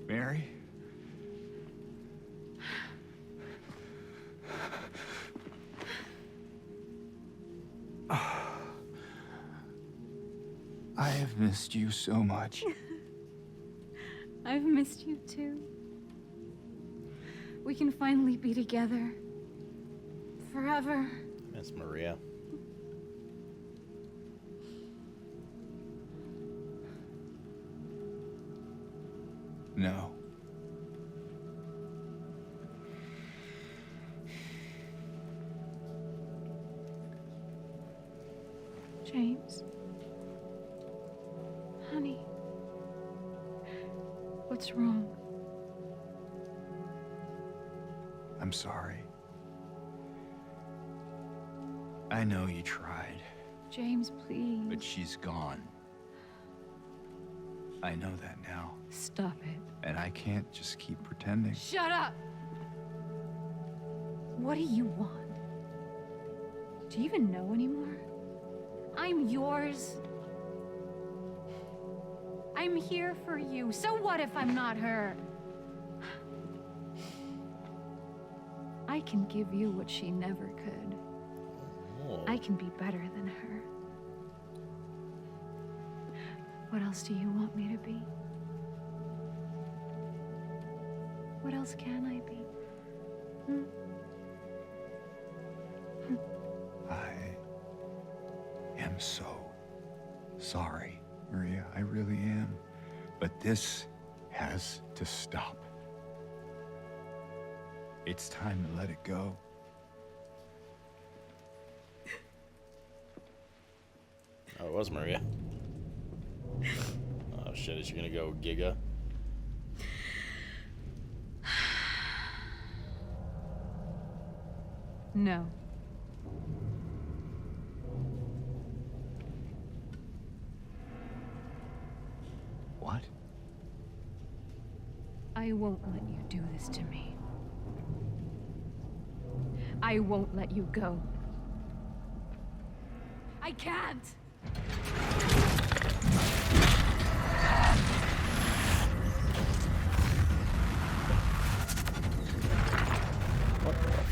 Mary? I have missed you so much. I've missed you too. We can finally be together. Forever. Miss Maria. No. James. Honey. What's wrong? I'm sorry. I know you tried. James, please. But she's gone. I know that now. Stop it. And I can't just keep pretending. Shut up! What do you want? Do you even know anymore? I'm yours. I'm here for you. So what if I'm not her? I can give you what she never could. Oh. I can be better than her. What else do you want me to be? What else can I be? Hmm? I am so sorry, Maria. I really am. But this has to stop. It's time to let it go. Oh, it was Maria. Oh shit, is she gonna go Giga? No. What? I won't let you do this to me. I won't let you go. I can't! What the fuck?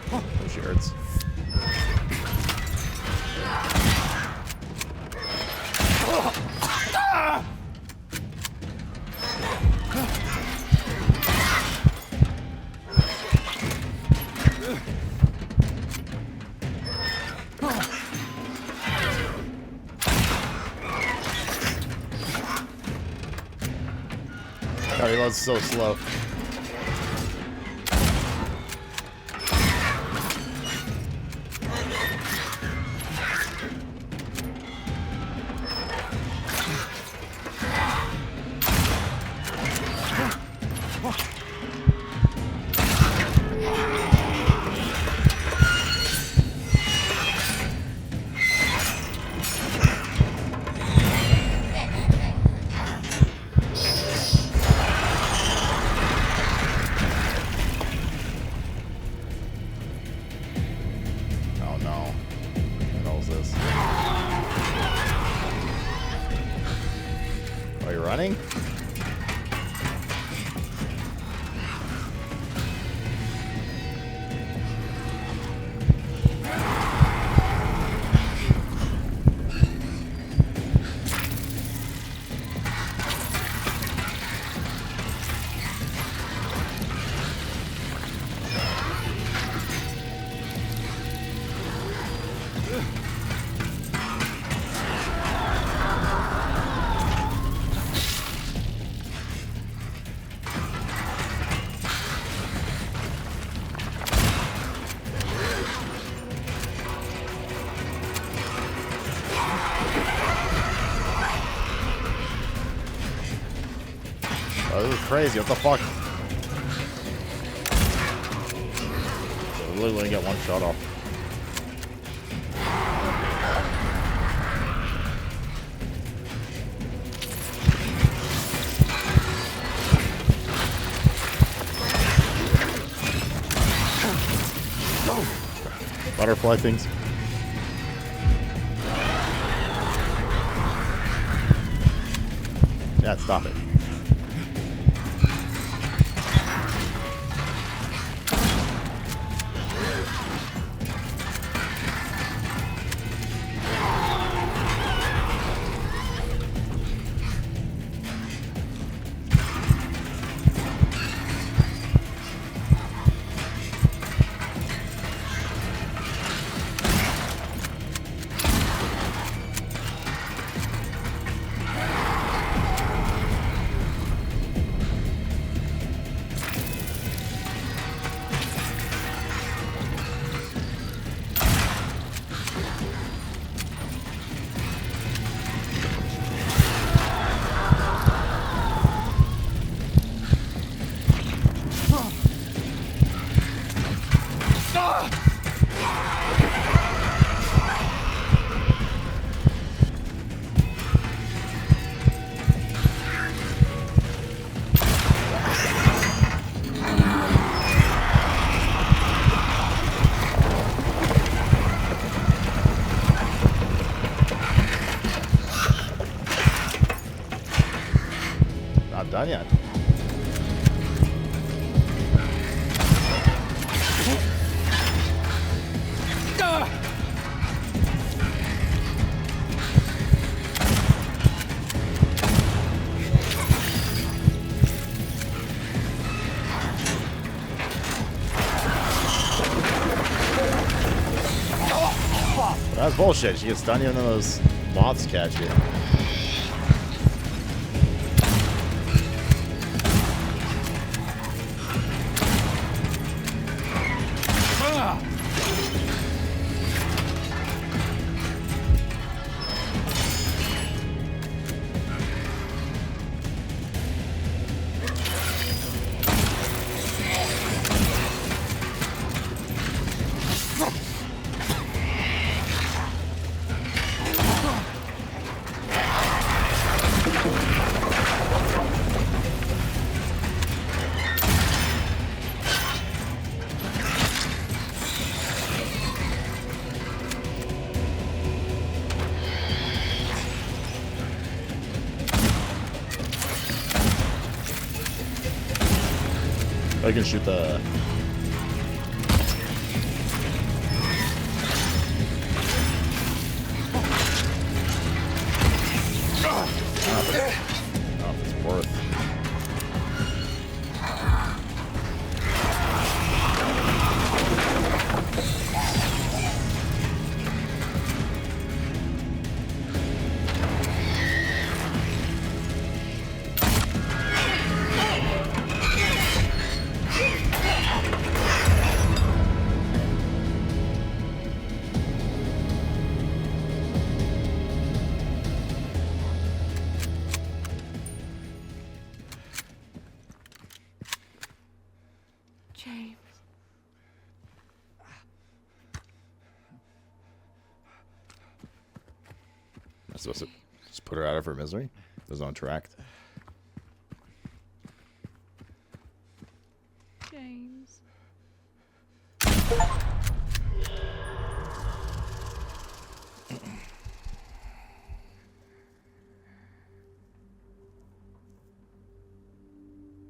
Oh, she hurts. God, he was so slow. Oh no. What the hell is this? Are you running? crazy. What the fuck? I literally get one shot off. Butterfly things. Yeah, stop it. Not done yet. That's bullshit. She gets done even though those moths catch you. I can shoot the... Oh, it's worth. James. Am I supposed to just put her out of her misery? Doesn't interact. James.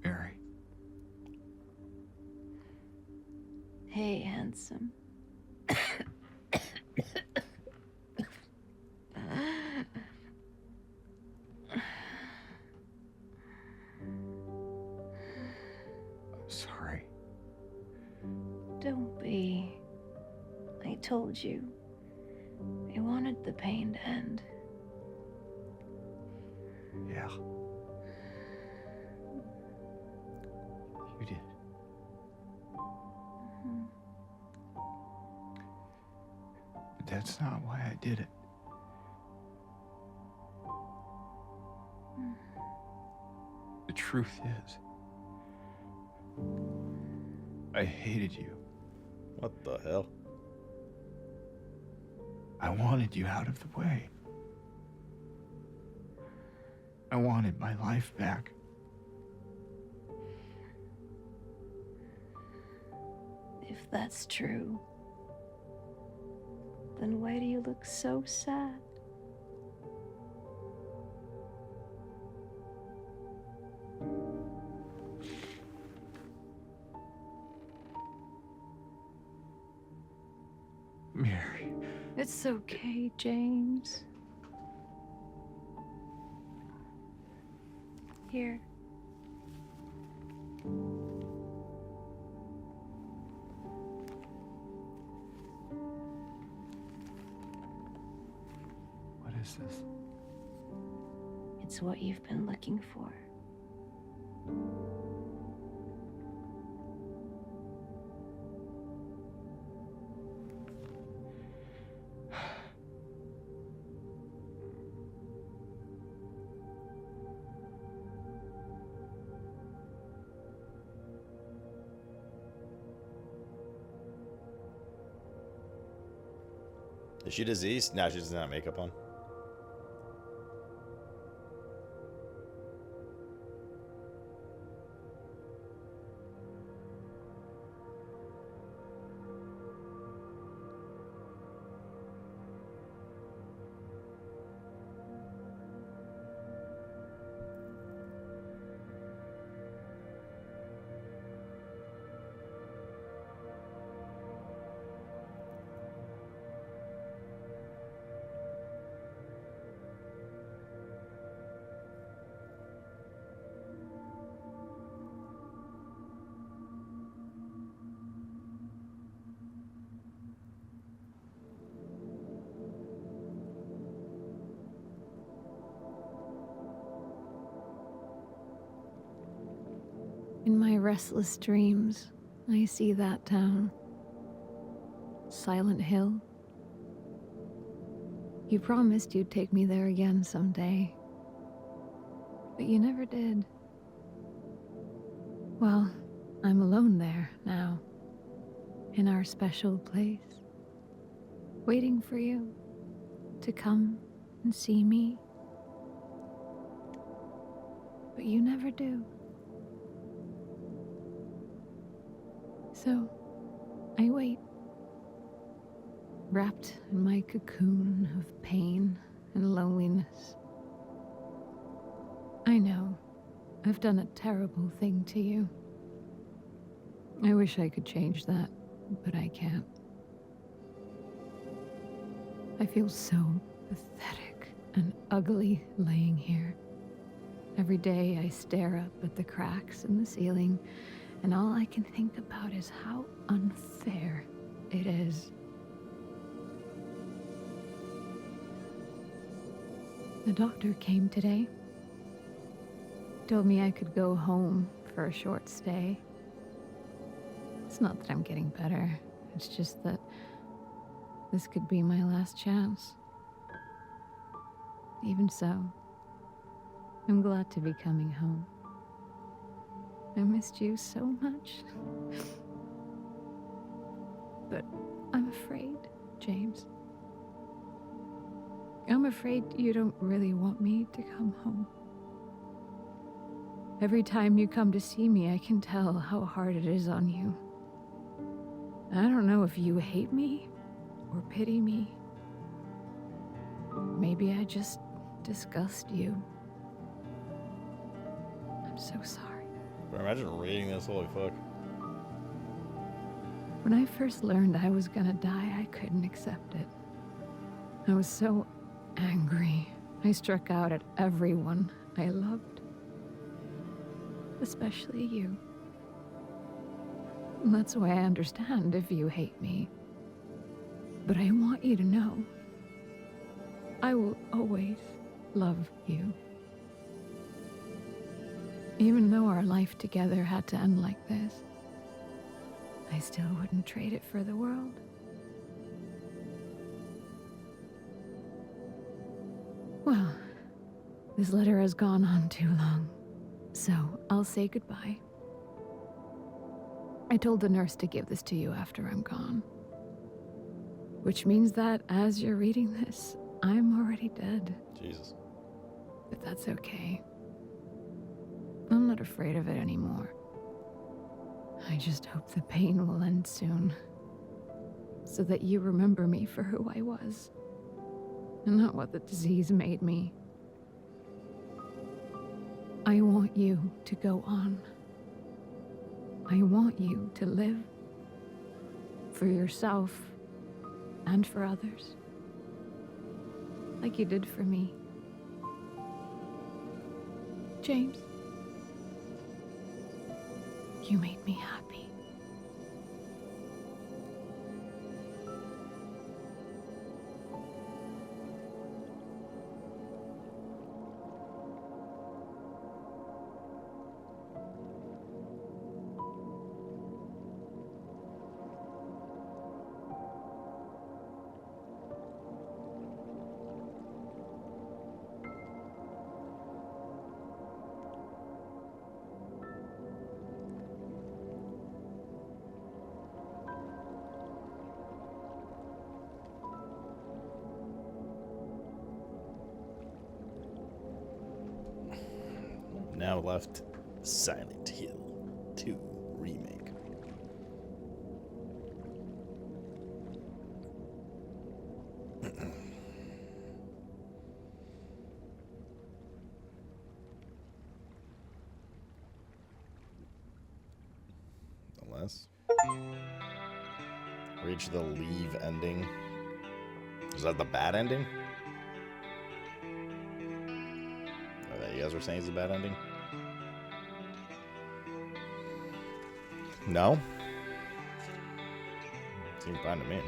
Mary. Hey, handsome. I'm sorry. Don't be. I told you. I wanted the pain to end. Yeah. You did. But that's not why I did it. The truth is, I hated you. What the hell? I wanted you out of the way. I wanted my life back. If that's true, then why do you look so sad? Mary. It's okay, James. Here. What is this? It's what you've been looking for. Is she diseased? No, she doesn't have makeup on. In my restless dreams, I see that town. Silent Hill. You promised you'd take me there again someday. But you never did. Well, I'm alone there now. In our special place. Waiting for you to come and see me. But you never do. So, I wait, wrapped in my cocoon of pain and loneliness. I know, I've done a terrible thing to you. I wish I could change that, but I can't. I feel so pathetic and ugly laying here. Every day I stare up at the cracks in the ceiling, and all I can think about is how unfair it is. The doctor came today. Told me I could go home for a short stay. It's not that I'm getting better. It's just that this could be my last chance. Even so, I'm glad to be coming home. I missed you so much. But I'm afraid, James. I'm afraid you don't really want me to come home. Every time you come to see me, I can tell how hard it is on you. I don't know if you hate me or pity me. Maybe I just disgust you. I'm so sorry. Bro, imagine reading this, holy fuck. When I first learned I was gonna die, I couldn't accept it. I was so angry. I struck out at everyone I loved. Especially you. And that's why I understand if you hate me. But I want you to know, I will always love you. Even though our life together had to end like this, I still wouldn't trade it for the world. Well, this letter has gone on too long, so I'll say goodbye. I told the nurse to give this to you after I'm gone. Which means that as you're reading this, I'm already dead. Jesus. But that's okay. I'm not afraid of it anymore. I just hope the pain will end soon. So that you remember me for who I was. And not what the disease made me. I want you to go on. I want you to live. For yourself. And for others. Like you did for me. James. You made me happy. Now left Silent Hill 2 Remake. Unless reach the leave ending. Is that the bad ending? Or that you guys were saying is the bad ending? No? Seems fine to me.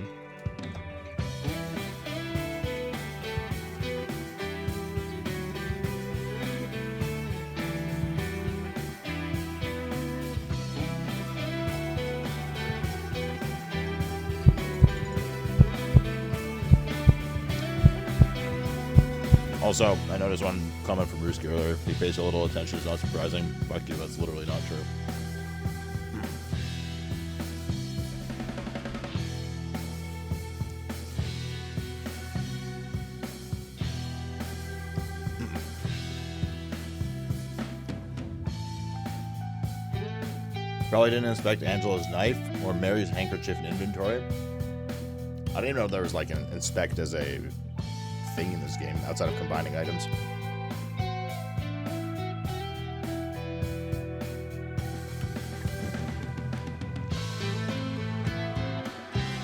Also, I noticed one comment from Brewski earlier. He pays a little attention. It's not surprising. Fuck you, that's literally not true. Probably didn't inspect Angela's knife or Mary's handkerchief in inventory. I didn't even know there was like an inspect as a thing in this game outside of combining items.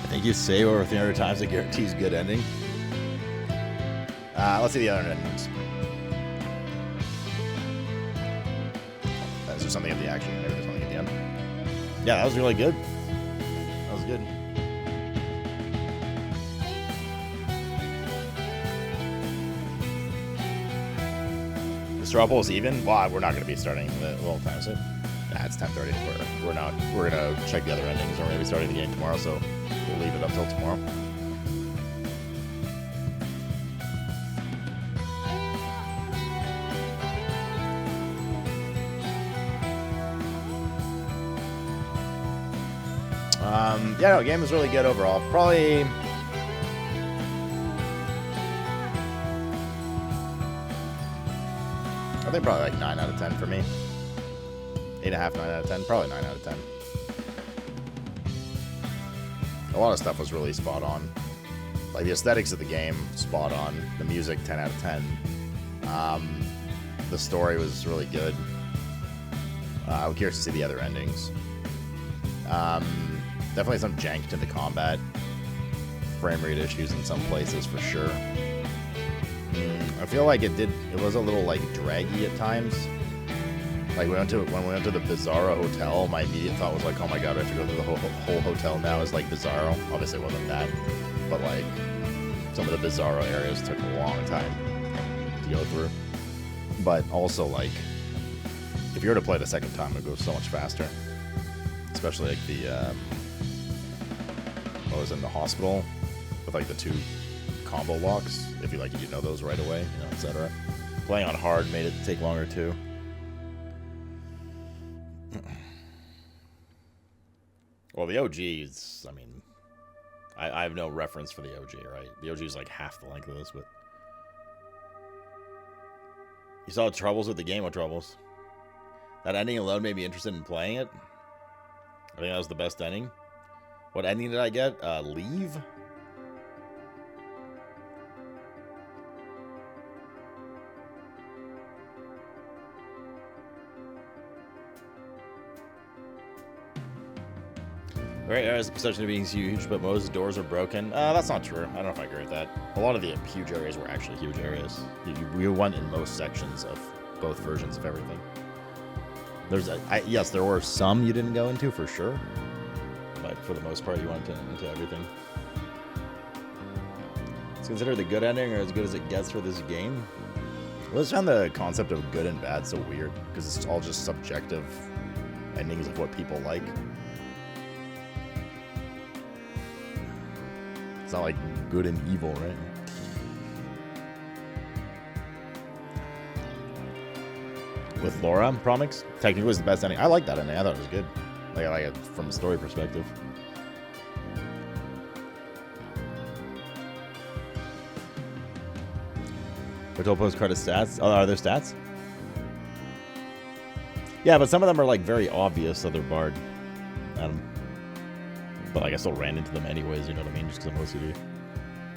I think you save over 300 times, it guarantees good ending. Let's see the other endings. Is there something at the action? Maybe there's something at the end. Yeah, that was really good. That was good. Mr. Apple is even? Well, we're not going to be starting the little time, is it? Nah, it's 10:30. We're not. We're going to check the other endings. We're going to be starting the game tomorrow, so we'll leave it up till tomorrow. Yeah, no, game is really good overall. Probably... I think probably like 9 out of 10 for me. 8.5, 9 out of 10. Probably 9 out of 10. A lot of stuff was really spot on. Like the aesthetics of the game, spot on. The music, 10 out of 10. The story was really good. I'm curious to see the other endings. Definitely some jank to the combat. Frame rate issues in some places for sure. I feel like it was a little like draggy at times. Like when we went to the Bizarro Hotel, my immediate thought was like, oh my god, I have to go through the whole hotel now is like Bizarro. Obviously it wasn't that, but like some of the Bizarro areas took a long time to go through. But also like if you were to play it a second time, it would go so much faster. Especially like the what was in the hospital with like the 2 combo locks. If you like it, you know those right away, you know, etc. Playing on hard made it take longer too. Well, the OG is, I mean, I have no reference for the OG, right? The OG is like half the length of this, but... You saw troubles with the game. What troubles? That ending alone made me interested in playing it. I think that was the best ending. What ending did I get? Leave? Right, as the perception of being huge, but most doors are broken. That's not true. I don't know if I agree with that. A lot of the huge areas were actually huge areas. You went in most sections of both versions of everything. Yes, there were some you didn't go into for sure, but for the most part, you went into everything. It's considered the good ending, or as good as it gets for this game. I always found the concept of good and bad so weird because it's all just subjective endings of what people like. It's not like good and evil, right? With Laura, Promix, technically was the best ending. I like that ending. I thought it was good. Like, I like it from a story perspective. We're told post-credit stats. Oh, are there stats? Yeah, but some of them are like very obvious that they're barred. But like I still ran into them anyways, you know what I mean? Just because I'm OCD.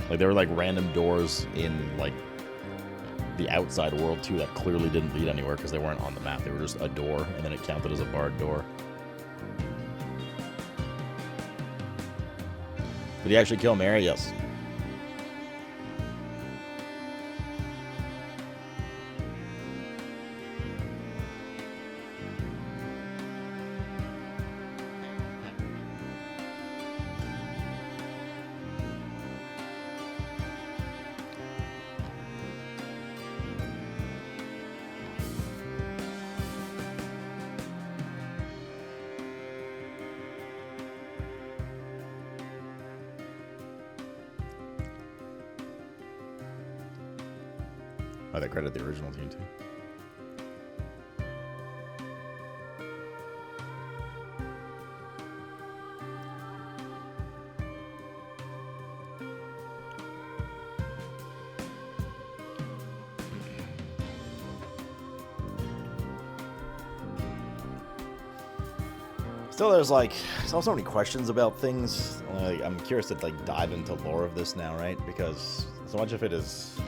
Like there were like random doors in like the outside world too that clearly didn't lead anywhere because they weren't on the map. They were just a door, and then it counted as a barred door. Did he actually kill Mary? Yes. Oh, they credit the original team too. Still, there's so many questions about things. I'm curious to like dive into lore of this now, right? Because so much of it is.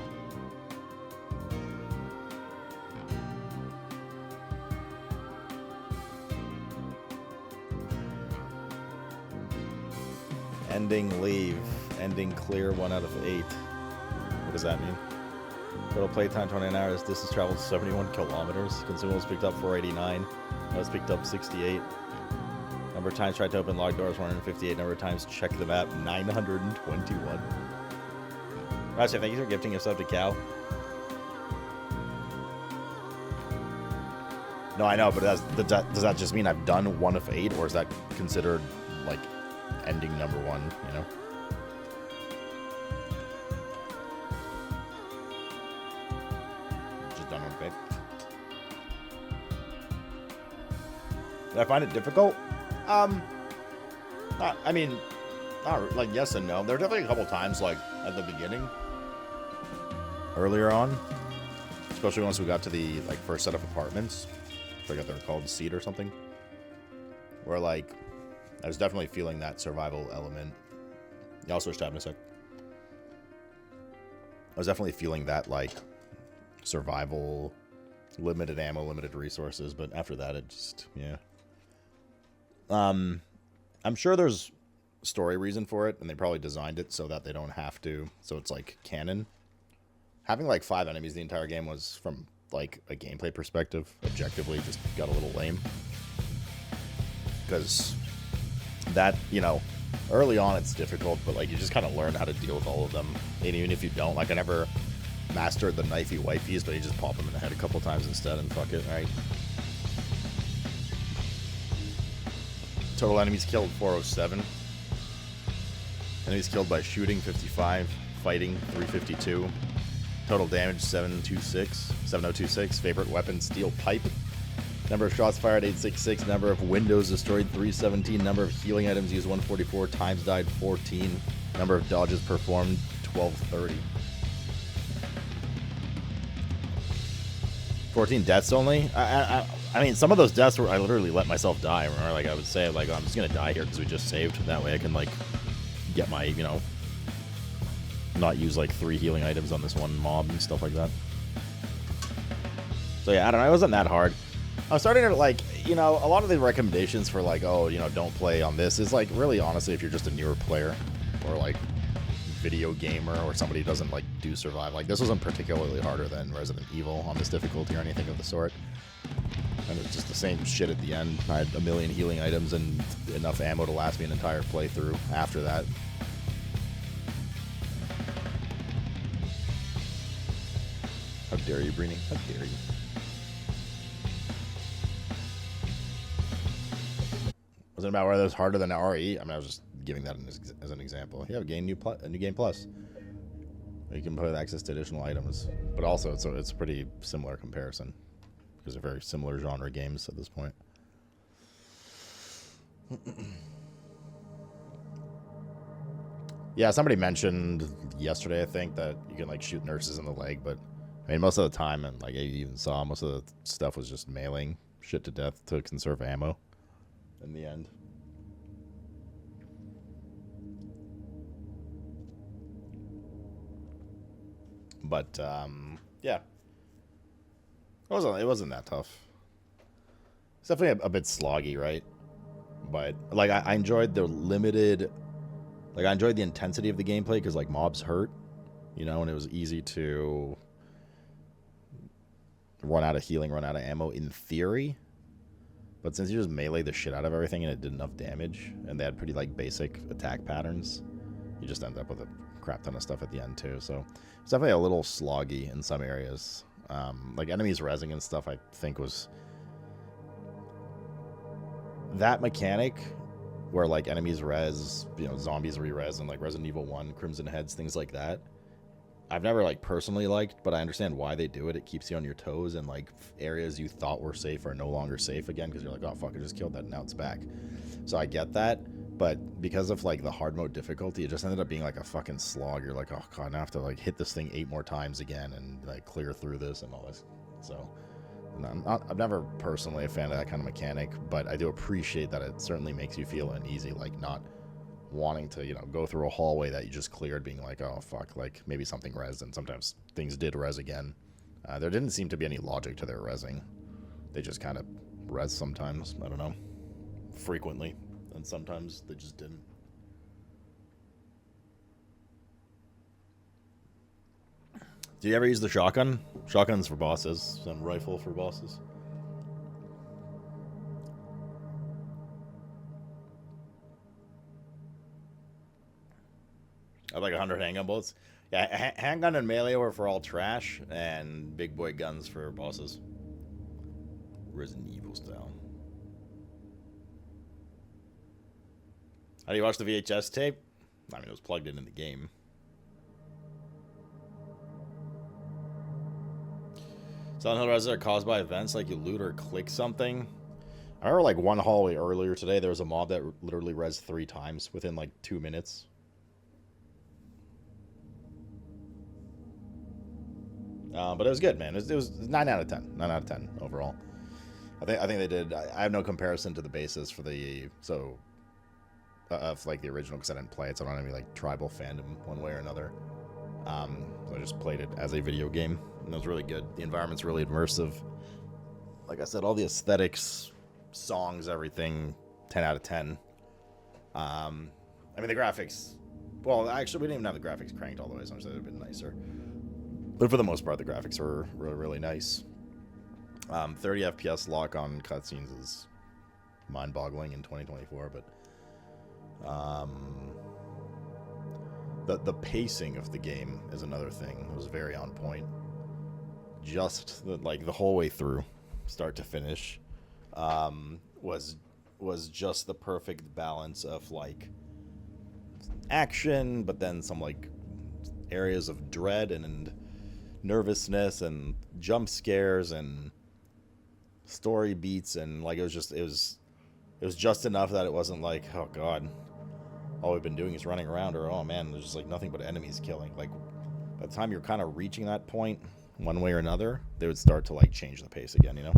Ending leave. Ending clear 1 out of 8. What does that mean? Total playtime 29 hours. Distance traveled 71 kilometers. Consumables picked up 489. Notes picked up 68. Number of times tried to open locked doors 158. Number of times checked the map 921. Actually, thank you for gifting yourself to Cow. No, I know, but does that just mean I've done 1 of 8, or is that considered like ending number 1, you know? Just done 1 of 8. Did I find it difficult? Not like yes and no. There are definitely a couple times like at the beginning, earlier on, especially once we got to the like first set of apartments. I forget they're called Seed or something. Where like I was definitely feeling that survival element. Y'all switch tab in a sec. I was definitely feeling that like survival, limited ammo, limited resources, but after that it just yeah. I'm sure there's story reason for it, and they probably designed it so that they don't have to, so it's like canon. Having like 5 enemies the entire game was, from like a gameplay perspective, objectively just got a little lame. Because that, you know, early on it's difficult, but like you just kind of learn how to deal with all of them. And even if you don't, like I never mastered the knifey wifeys, but you just pop them in the head a couple times instead and fuck it, right? Total enemies killed 407. Enemies killed by shooting 55, fighting 352. Total damage 726. Favorite weapon steel pipe. Number of shots fired 866. Number of windows destroyed 317. Number of healing items used 144. Times died 14. Number of dodges performed 1230. 14 deaths only. I mean, some of those deaths were I literally let myself die. Remember, like I would say, like I'm just gonna die here because we just saved. That way I can like get my, you know, not use like 3 healing items on this one mob and stuff like that. So yeah, I don't know. It wasn't that hard. I'm starting to like, you know, a lot of the recommendations for like, oh, you know, don't play on this is like really honestly if you're just a newer player or like video gamer or somebody who doesn't like do survive. Like this wasn't particularly harder than Resident Evil on this difficulty or anything of the sort. And it's just the same shit at the end. I had a million healing items and enough ammo to last me an entire playthrough after that. How dare you, Brini? How dare you? Was it about whether it was harder than RE? I mean, I was just giving that as an example. You have a new game plus. You can put access to additional items, but also it's a pretty similar comparison because they're very similar genre games at this point. Yeah, somebody mentioned yesterday, I think, that you can like shoot nurses in the leg, but I mean, most of the time, and like I even saw, most of the stuff was just mailing shit to death to conserve ammo in the end. But yeah, it wasn't that tough. It's definitely a bit sloggy, right? But like I enjoyed the limited, like I enjoyed the intensity of the gameplay because like mobs hurt, you know, and it was easy to run out of healing, run out of ammo in theory. But since you just melee the shit out of everything and it did enough damage, and they had pretty like basic attack patterns, you just end up with a crap ton of stuff at the end too. So it's definitely a little sloggy in some areas. Like enemies rezzing and stuff, I think was that mechanic where like enemies res, you know, zombies re-res and like Resident Evil 1, Crimson Heads, things like that. I've never like personally liked, but I understand why they do it. It keeps you on your toes, and like areas you thought were safe are no longer safe again because you're like, oh fuck, I just killed that, and now it's back. So I get that, but because of like the hard mode difficulty, it just ended up being like a fucking slog. You're like, oh god, I have to like hit this thing 8 more times again and like clear through this and all this. So I'm never personally a fan of that kind of mechanic, but I do appreciate that it certainly makes you feel uneasy, like not wanting to, you know, go through a hallway that you just cleared, being like, oh fuck, like maybe something res, and sometimes things did res again. There didn't seem to be any logic to their resing. They just kind of res sometimes, I don't know, frequently, and sometimes they just didn't. Do you ever use the shotgun? Shotguns for bosses and rifle for bosses. I have like 100 handgun bullets. Yeah, handgun and melee were for all trash, and big boy guns for bosses. Resident Evil style. How do you watch the VHS tape? I mean, it was plugged in the game. Silent Hill reses are caused by events like you loot or click something. I remember like one hallway earlier today, there was a mob that literally res 3 times within like 2 minutes. But it was good, man. It was 9 out of 10. 9 out of 10 overall. I think they did. I have no comparison to the basis for the of like the original because I didn't play it, so I don't have any like tribal fandom one way or another. So I just played it as a video game, and it was really good. The environment's really immersive. Like I said, all the aesthetics, songs, everything, 10 out of 10. I mean the graphics. Well, actually, we didn't even have the graphics cranked all the way, so I'm sure they'd have been nicer. But for the most part, the graphics were really, really nice. 30 FPS lock on cutscenes is mind-boggling in 2024, but the pacing of the game is another thing. It was very on point. Just the whole way through, start to finish, was just the perfect balance of like action, but then some like areas of dread and nervousness and jump scares and story beats, and like it was just enough that it wasn't like, oh god, all we've been doing is running around, or oh man, there's just like nothing but enemies killing. Like by the time you're kind of reaching that point, one way or another, they would start to like change the pace again, you know?